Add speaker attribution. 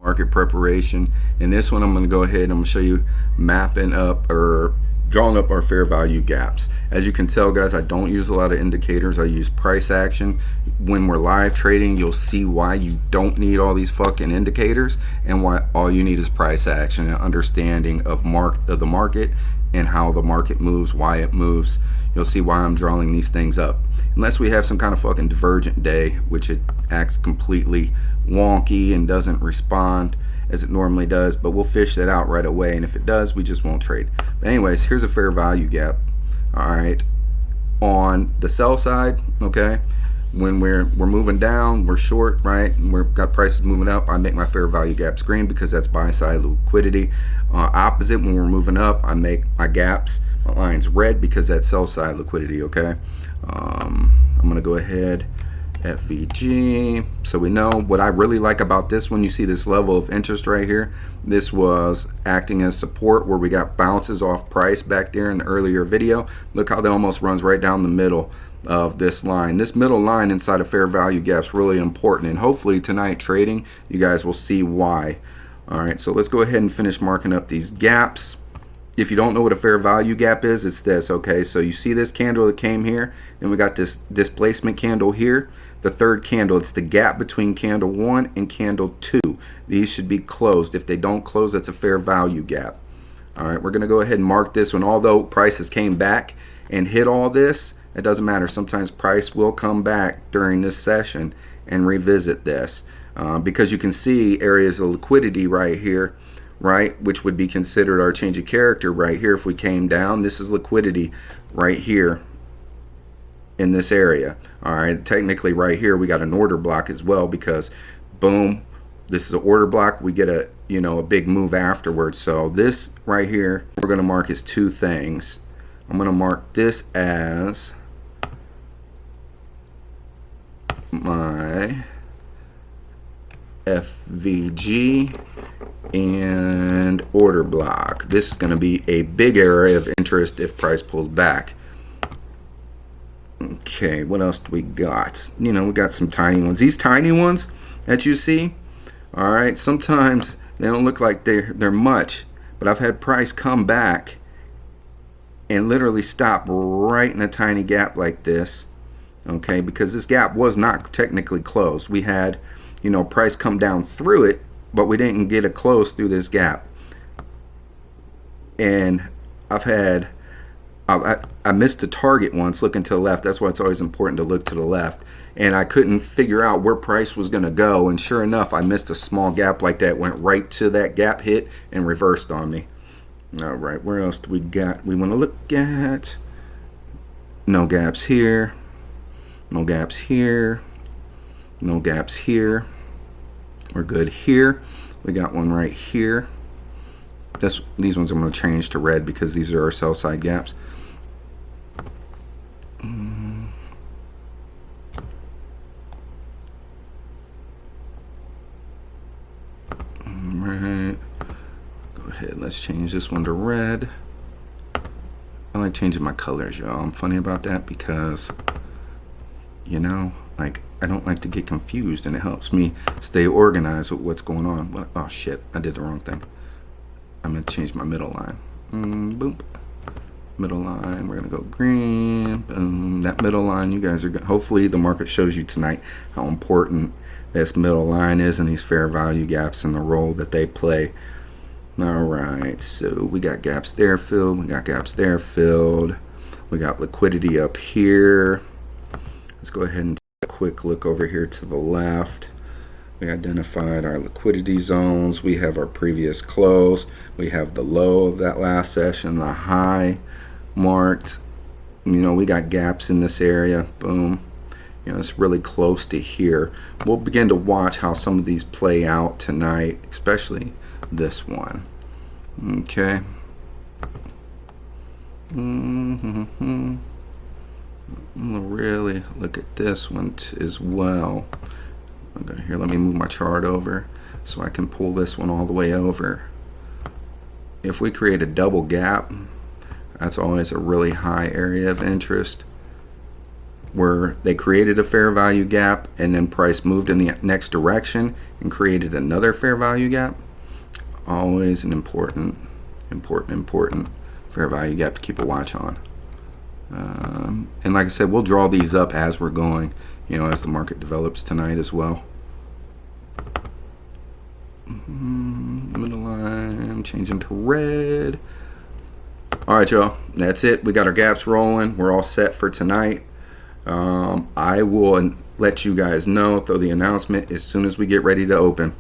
Speaker 1: market preparation. In this one, I'm going to go ahead and I'm going to show you mapping up or drawing up our fair value gaps. As you can tell, guys, I don't use a lot of indicators. I use price action. When we're live trading, you'll see why you don't need all these fucking indicators and why all you need is price action and understanding of the market and how the market moves, why it moves. You'll see why I'm drawing these things up. Unless we have some kind of fucking divergent day, which it acts completely wonky and doesn't respond as it normally does, but we'll fish that out right away, and if it does, we just won't trade. But anyways, here's a fair value gap. All right, on the sell side, okay, when we're moving down, we're short, right, and we've got prices moving up, I make my fair value gaps green because that's buy side liquidity. Opposite, when we're moving up, I make my gaps, my lines red because that's sell side liquidity. Okay, I'm gonna go ahead FVG, so we know what I really like about this one. You see this level of interest right here. This was acting as support where we got bounces off price back there in the earlier video. Look how that almost runs right down the middle of this line. This middle line inside of fair value gaps really important, and hopefully tonight trading you guys will see why. All right, so let's go ahead and finish marking up these gaps. If you don't know what a fair value gap is, it's this. Okay, so you see this candle that came here, and we got this displacement candle here. The third candle, it's the gap between candle 1 and candle 2. These should be closed. If they don't close, that's a fair value gap. All right, we're going to go ahead and mark this one. Although prices came back and hit all this, it doesn't matter. Sometimes price will come back during this session and revisit this because you can see areas of liquidity right here, right, which would be considered our change of character right here. If we came down, this is liquidity right here in this area. All right, technically right here we got an order block as well because boom, this is an order block. We get a a big move afterwards. So this right here we're going to mark as two things. I'm going to mark this as my FVG and order block. This is going to be a big area of interest if price pulls back. Okay, what else do we got? We got some tiny ones. These tiny ones that you see, all right, sometimes they don't look like they're much, but I've had price come back and literally stop right in a tiny gap like this. Okay, because this gap was not technically closed. We had price come down through it, but we didn't get a close through this gap. And I missed the target once looking to the left. That's why it's always important to look to the left. And I couldn't figure out where price was going to go. And sure enough, I missed a small gap like that. Went right to that gap, hit, and reversed on me. All right, where else do we got? We want to look at no gaps here. No gaps here. No gaps here. We're good here. We got one right here. These ones I'm going to change to red because these are our sell side gaps. Alright. Go ahead, let's change this one to red. I like changing my colors, y'all. I'm funny about that because like I don't like to get confused, and it helps me stay organized with what's going on. Oh shit, I did the wrong thing. I'm going to change my middle line. Boom. Middle line, we're going to go green. Boom. That middle line, you guys are good. Hopefully the market shows you tonight how important this middle line is and these fair value gaps and the role that they play. All right, so we got gaps there filled. We got gaps there filled. We got liquidity up here. Let's go ahead and take a quick look over here to the left. We identified our liquidity zones. We have our previous close. We have the low of that last session, the high marked. We got gaps in this area. Boom. It's really close to here. We'll begin to watch how some of these play out tonight, especially this one. Okay. We'll really look at this one as well. Okay, here, let me move my chart over so I can pull this one all the way over. If we create a double gap, that's always a really high area of interest. where they created a fair value gap and then price moved in the next direction and created another fair value gap. Always an important fair value gap to keep a watch on. And like I said, we'll draw these up as we're going, you know, as the market develops tonight as well. Middle line changing to red. All right, y'all, that's it. We got our gaps rolling. We're all set for tonight. I will let you guys know, throw the announcement as soon as we get ready to open.